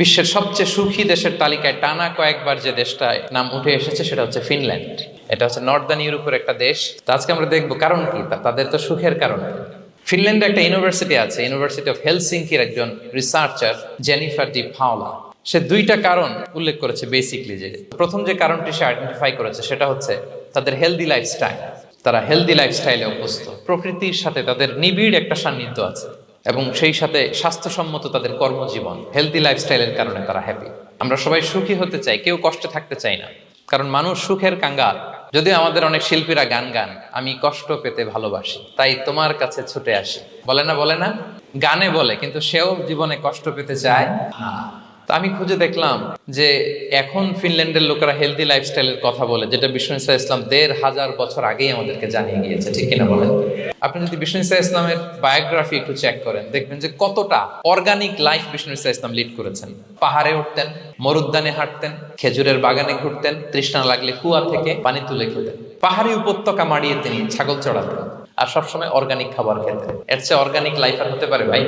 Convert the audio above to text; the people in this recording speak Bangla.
বিশ্বের সবচেয়ে সুখী দেশের তালিকায় টানা কয়েকবার যে দেশটায় নাম উঠে এসেছে সেটা হচ্ছে ফিনল্যান্ড। এটা হচ্ছে নর্দার্ন ইউরোপের একটা দেশ। তো আজকে আমরা দেখবো কারণ কি, তাদের তো সুখের কারণ কি। ফিনল্যান্ডে একটা ইউনিভার্সিটি আছে, ইউনিভার্সিটি অফ হেলসিঙ্কির একজন রিসার্চার জেনিফার ডি পাওলা, সে দুইটা কারণ উল্লেখ করেছে বেসিকলি। যে প্রথম যে কারণটি সে আইডেন্টিফাই করেছে সেটা হচ্ছে তাদের হেলদি লাইফস্টাইল। তারা হেলদি লাইফস্টাইলে অভ্যস্ত, প্রকৃতির সাথে তাদের নিবিড় একটা সান্নিধ্য আছে এবং সেই সাথে স্বাস্থ্যসম্মত তাদের কর্মজীবন। হেলদি লাইফস্টাইলের কারণে তারা হ্যাপি। আমরা সবাই সুখী হতে চাই, কেউ কষ্টে থাকতে চাই না, কারণ মানুষ সুখের কাঙ্গাল। যদিও আমাদের অনেক শিল্পীরা গান গান, আমি কষ্ট পেতে ভালোবাসি তাই তোমার কাছে ছুটে আসি, বলে না গানে বলে, কিন্তু সেও জীবনে কষ্ট পেতে চায় না। তো আমি খুঁজে দেখলাম যে এখন ফিনল্যান্ডের লোকেরা হেলদি লাইফস্টাইলের কথা বলে, যেটা বিষ্ণু ইসা ইসলাম ১৫০০ বছর আগেই আমাদেরকে জানিয়ে গিয়েছে, ঠিক কিনা বলেন? আপনি যদি বিষ্ণু ইসা ইসলামের বায়োগ্রাফি একটু চেক করেন, দেখবেন যে কতটা অর্গানিক লাইফ বিষ্ণু ইসা ইসলাম লিড করেছেন। পাহাড়ে উঠতেন, মরুদ্যানে হাঁটতেন, খেজুরের বাগানে ঘুরতেন, তৃষ্ণা লাগলে কুয়া থেকে পানি তুলে খেতেন, পাহাড়ি উপত্যকা মাড়িয়ে তিনি ছাগল চড়াতেন, আর সবসময় অর্গানিক খাবার খেতেন। এর চেয়ে অর্গানিক লাইফ আর হতে পারে ভাই?